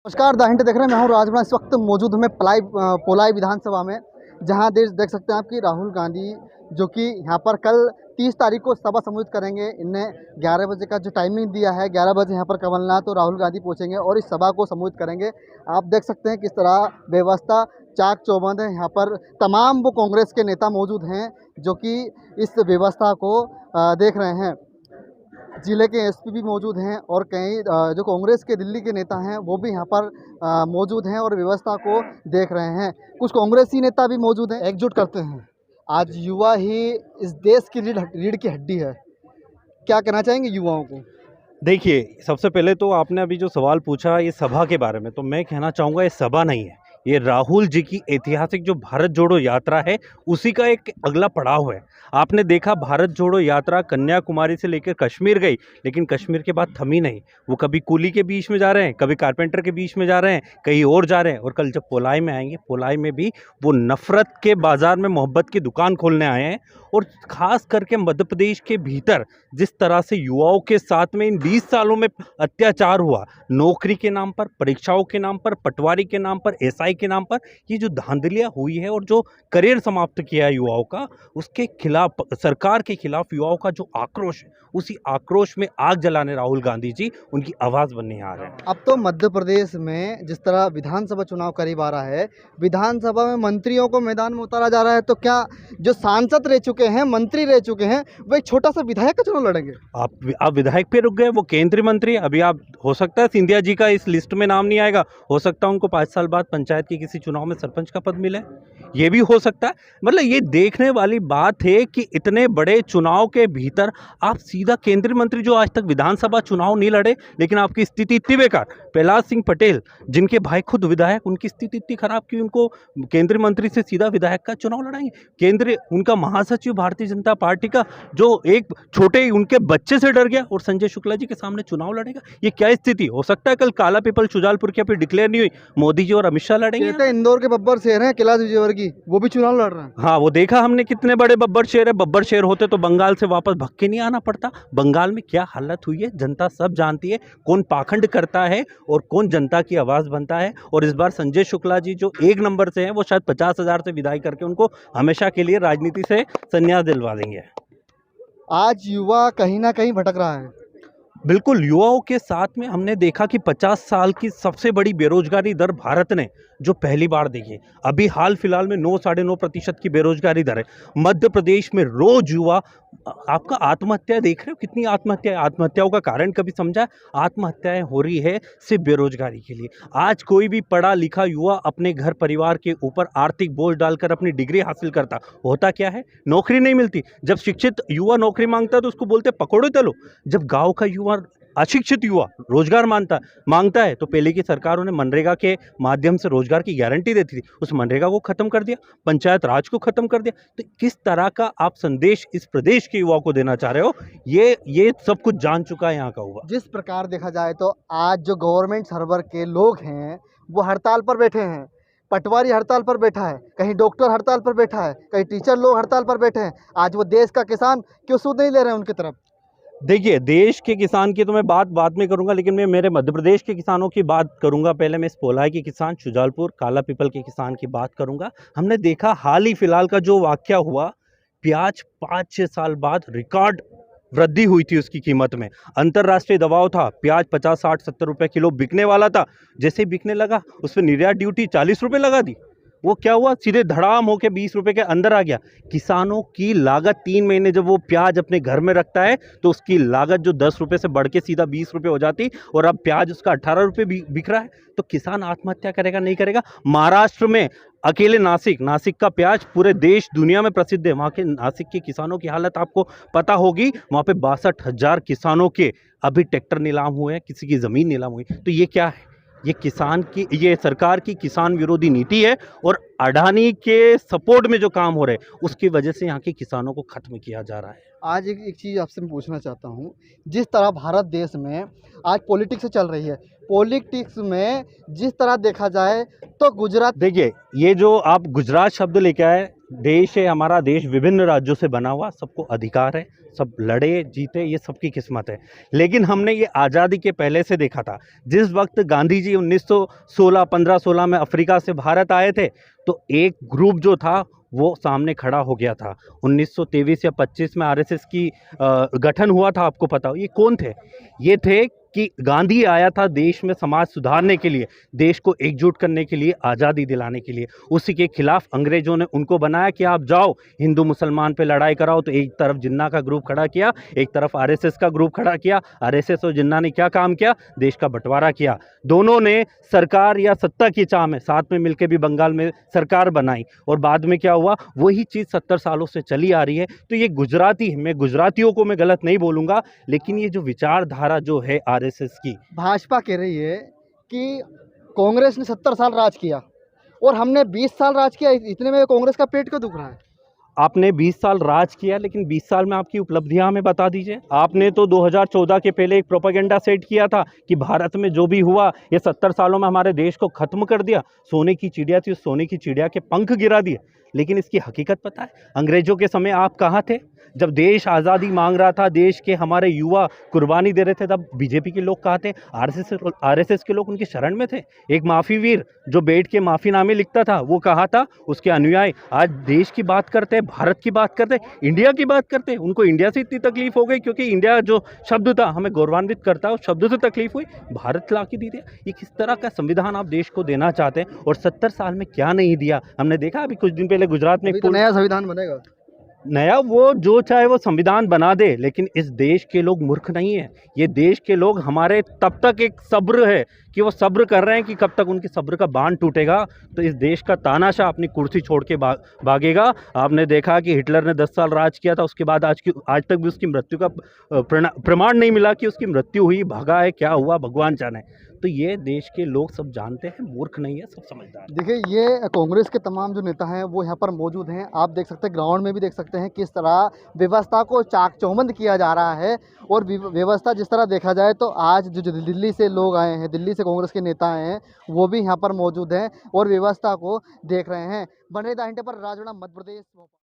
नमस्कार, the hint देख रहे हैं। मैं हूं राजभर। इस वक्त मौजूद हमें पोलाई विधानसभा में, जहां देख सकते हैं आप कि राहुल गांधी जो कि यहां पर कल 30 तारीख को सभा संबोधित करेंगे। इन्हें 11 बजे का जो टाइमिंग दिया है, 11 बजे यहां पर कमलनाथ और राहुल गांधी पहुंचेंगे और इस सभा को संबोधित करेंगे। आप देख सकते हैं किस तरह व्यवस्था चाक चौबंद है। यहाँ पर तमाम वो कांग्रेस के नेता मौजूद हैं जो कि इस व्यवस्था को देख रहे हैं। जिले के एसपी भी मौजूद हैं और कई जो कांग्रेस के दिल्ली के नेता हैं वो भी यहाँ पर मौजूद हैं और व्यवस्था को देख रहे हैं। कुछ कांग्रेसी नेता भी मौजूद हैं। एकजुट करते हैं। आज युवा ही इस देश की रीढ़ की हड्डी है। क्या कहना चाहेंगे युवाओं को? देखिए, सबसे पहले तो आपने अभी जो सवाल पूछा ये सभा के बारे में, तो मैं कहना चाहूँगा ये सभा नहीं है, ये राहुल जी की ऐतिहासिक जो भारत जोड़ो यात्रा है उसी का एक अगला पड़ाव है। आपने देखा भारत जोड़ो यात्रा कन्याकुमारी से लेकर कश्मीर गई, लेकिन कश्मीर के बाद थमी नहीं। वो कभी कुली के बीच में जा रहे हैं, कभी कारपेंटर के बीच में जा रहे हैं, कहीं और जा रहे हैं, और कल जब पोलाई में आएंगे, पोलाई में भी वो नफरत के बाजार में मोहब्बत की दुकान खोलने आए हैं। और ख़ास करके मध्य प्रदेश के भीतर जिस तरह से युवाओं के साथ में इन 20 सालों में अत्याचार हुआ, नौकरी के नाम पर, परीक्षाओं के नाम पर, पटवारी के नाम पर, एसआई के नाम पर, ये जो धांधलियाँ हुई है और जो करियर समाप्त किया है युवाओं का, उसके खिलाफ, सरकार के खिलाफ युवाओं का जो आक्रोश है, उसी आक्रोश में आग जलाने राहुल गांधी जी उनकी आवाज़ बनने आ रहे हैं। अब तो मध्य प्रदेश में जिस तरह विधानसभा चुनाव करीब आ रहा है, विधानसभा में मंत्रियों को मैदान में उतारा जा रहा है, तो क्या जो सांसद रह चुके हैं, मंत्री रह चुके हैं, वो एक छोटा सा विधायक का चुनाव लड़ेंगे? आप विधायक पे रुक गए, वो केंद्रीय मंत्री। अभी आप, हो सकता है सिंधिया जी का इस लिस्ट में नाम नहीं आएगा, हो सकता है उनको 5 साल बाद पंचायत के किसी चुनाव में सरपंच का पद मिले, ये भी हो सकता है। मतलब ये देखने वाली बात है कि इतने बड़े चुनाव के भीतर आप सीधा केंद्रीय मंत्री, जो आज तक विधानसभा चुनाव नहीं लड़े, लेकिन आपकी स्थिति इतनी बेकार। प्रहलाद सिंह पटेल जिनके भाई खुद विधायक, उनकी स्थिति इतनी खराब कि उनको केंद्रीय मंत्री से सीधा विधायक का चुनाव लड़ाएंगे। केंद्रीय उनका महासचिव भारतीय जनता पार्टी का, जो एक छोटे उनके बच्चे से डर गया और संजय शुक्ला जी के सामने चुनाव लड़ेगा, ये क्या स्थिति हो सकता है? कल काला पीपल शुजालपुर की अभी डिक्लेयर नहीं हुई, मोदी जी और अमित शाह लड़ेंगे। कहते हैं इंदौर के बब्बर शेर हैं कैलाश विजयवर्गीय, वो भी चुनाव लड़ रहे हैं। हाँ, वो देखा हमने कितने बड़े बब्बर शेर है। बब्बर शेर होते तो बंगाल से वापस भग के नहीं आना पड़ता। बंगाल में क्या हालत हुई है जनता सब जानती है, कौन पाखंड करता है और कौन जनता की आवाज़ बनता है। और इस बार संजय शुक्ला जी जो 1 नंबर से हैं, वो शायद 50,000 से विदाई करके उनको हमेशा के लिए राजनीति से संन्यास दिलवा देंगे। आज युवा कहीं ना कहीं भटक रहा है। बिल्कुल, युवाओं के साथ में हमने देखा कि 50 साल की सबसे बड़ी बेरोजगारी दर भारत ने जो पहली बार देखी, अभी हाल फिलहाल में 9 साढ़े 9% की बेरोजगारी दर है। मध्य प्रदेश में रोज युवा, आपका आत्महत्या देख रहे हो, कितनी आत्महत्याओं का कारण कभी समझा? आत्महत्याएं हो रही है सिर्फ बेरोजगारी के लिए। आज कोई भी पढ़ा लिखा युवा अपने घर परिवार के ऊपर आर्थिक बोझ डालकर अपनी डिग्री हासिल करता, होता क्या है? नौकरी नहीं मिलती। जब शिक्षित युवा नौकरी मांगता है तो उसको बोलते पकड़ो चलो। जब गाँव का युवा, अशिक्षित युवा रोजगार मांगता है तो पहले की सरकार उन्हें मनरेगा के माध्यम से रोजगार की गारंटी देती थी, उस मनरेगा को खत्म कर दिया, पंचायत राज को खत्म कर दिया। तो किस तरह का आप संदेश इस प्रदेश के युवाओं को देना चाह रहे हो? ये सब कुछ जान चुका है यहाँ का हुआ। जिस प्रकार देखा जाए तो आज जो गवर्नमेंट सर्वर के लोग हैं वो हड़ताल पर बैठे हैं। पटवारी हड़ताल पर बैठा है, कहीं डॉक्टर हड़ताल पर बैठा है, कहीं टीचर लोग हड़ताल पर बैठे हैं। आज वो देश का किसान क्यों सूद नहीं ले रहे हैं उनकी तरफ? देखिए, देश के किसान की तो मैं बात बाद में करूंगा, लेकिन मैं मेरे मध्य प्रदेश के किसानों की बात करूंगा। पहले मैं इस पोलाई के किसान, शुजालपुर काला पीपल के किसान की बात करूंगा। हमने देखा हाल ही फिलहाल का जो वाकया हुआ, प्याज 5-6 साल बाद रिकॉर्ड वृद्धि हुई थी उसकी कीमत में। अंतर्राष्ट्रीय दबाव था, प्याज 50, 60, 70 रुपए किलो बिकने वाला था। जैसे बिकने लगा उस पर निर्यात ड्यूटी 40 रुपये लगा दी। वो क्या हुआ, सीधे धड़ाम होके 20 रुपए के अंदर आ गया। किसानों की लागत 3 महीने जब वो प्याज अपने घर में रखता है तो उसकी लागत जो 10 रुपए से बढ़ के सीधा 20 रुपए हो जाती, और अब प्याज उसका 18 रुपए बिक रहा है। तो किसान आत्महत्या करेगा, नहीं करेगा? महाराष्ट्र में अकेले नासिक का प्याज पूरे देश दुनिया में प्रसिद्ध है। वहाँ के नासिक के किसानों की हालत आपको पता होगी। वहाँ पे 62,000 किसानों के अभी ट्रैक्टर नीलाम हुए हैं, किसी की ज़मीन नीलाम हुई। तो ये क्या है? ये सरकार की किसान विरोधी नीति है, और अडानी के सपोर्ट में जो काम हो रहे हैं उसकी वजह से यहाँ के किसानों को खत्म किया जा रहा है। आज एक चीज़ आपसे मैं पूछना चाहता हूँ। जिस तरह भारत देश में आज पॉलिटिक्स चल रही है, पॉलिटिक्स में जिस तरह देखा जाए तो गुजरात, देखिए, ये जो आप गुजरात शब्द लेके आए, देश है हमारा, देश विभिन्न राज्यों से बना हुआ, सबको अधिकार है, सब लड़े जीते ये सबकी किस्मत है। लेकिन हमने ये आज़ादी के पहले से देखा था, जिस वक्त गांधी जी 1916 1516 में अफ्रीका से भारत आए थे, तो एक ग्रुप जो था वो सामने खड़ा हो गया था। 1923 या 25 में आरएसएस की गठन हुआ था, आपको पता हो। ये कौन थे? ये थे कि गांधी आया था देश में समाज सुधारने के लिए, देश को एकजुट करने के लिए, आज़ादी दिलाने के लिए। उसी के खिलाफ अंग्रेजों ने उनको बनाया कि आप जाओ हिंदू मुसलमान पे लड़ाई कराओ। तो एक तरफ जिन्ना का ग्रुप खड़ा किया, एक तरफ आरएसएस का ग्रुप खड़ा किया। आरएसएस और जिन्ना ने क्या काम किया? देश का बंटवारा किया। दोनों ने सरकार या सत्ता की चाह में साथ में मिलकर भी बंगाल में सरकार बनाई, और बाद में क्या हुआ? वही चीज़ 70 सालों से चली आ रही है। तो ये गुजराती, मैं गुजरातियों को मैं गलत नहीं बोलूँगा, लेकिन ये जो विचारधारा जो है आरएसएस की, भाजपा कह रही है कि कांग्रेस ने 70 साल राज किया और हमने 20 साल राज किया, इतने में कांग्रेस का पेट क्यों दुख रहा है? आपने 20 साल राज किया, लेकिन 20 साल में आपकी उपलब्धियां हमें बता दीजिए। आपने तो 2014 के पहले एक प्रोपेगेंडा सेट किया था कि भारत में जो भी हुआ ये 70 सालों में हमारे देश को खत्म कर दिया। सोने की चिड़िया थी, उस सोने की चिड़िया के पंख गिरा दिए। लेकिन इसकी हकीकत पता है? अंग्रेजों के समय आप कहाँ थे? जब देश आज़ादी मांग रहा था, देश के हमारे युवा कुर्बानी दे रहे थे, तब बीजेपी के लोग कहाँ थे? आरएसएस के लोग उनकी शरण में थे। एक माफ़ी वीर जो बैठ के माफ़ीनामे लिखता था, वो कहाँ था? उसके अनुयायी आज देश की बात करते हैं, भारत की बात करते हैं, इंडिया की बात करते हैं। उनको इंडिया से इतनी तकलीफ हो गई क्योंकि इंडिया जो शब्द था हमें गौरवान्वित करता है, उस शब्द से तकलीफ हुई, भारत ला के दी दिया। ये किस तरह का संविधान आप देश को देना चाहते हैं? और 70 साल में क्या नहीं दिया? हमने देखा अभी कुछ दिन पहले गुजरात में अभी तो नया संविधान बनेगा। नया, वो जो चाहे वो संविधान बना दे, लेकिन इस देश के लोग मूर्ख नहीं है। ये देश के लोग हमारे तब तक एक सब्र है कि वो सब्र कर रहे हैं कि कब तक उनकी सब्र का बांध टूटेगा, तो इस देश का तानाशाह अपनी कुर्सी छोड़ के भागेगा। आपने देखा कि हिटलर ने 10 साल राज किया था, उसके बाद आज तक भी उसकी मृत्यु का प्रमाण नहीं मिला कि उसकी मृत्यु हुई, भागा है, क्या हुआ भगवान जाने। तो ये देश के लोग सब जानते हैं, मूर्ख नहीं है, सब समझदार हैं। देखिए, ये कांग्रेस के तमाम जो नेता हैं वो यहाँ पर मौजूद हैं। आप देख सकते हैं, ग्राउंड में भी देख सकते हैं किस तरह व्यवस्था को चाक चौबंद किया जा रहा है। और व्यवस्था जिस तरह देखा जाए तो आज जो जो दिल्ली से लोग आए हैं, दिल्ली से कांग्रेस के नेता आए हैं, वो भी यहाँ पर मौजूद हैं और व्यवस्था को देख रहे हैं। बने रहिए द हिंट पर, राजवाड़ा, मध्य प्रदेश।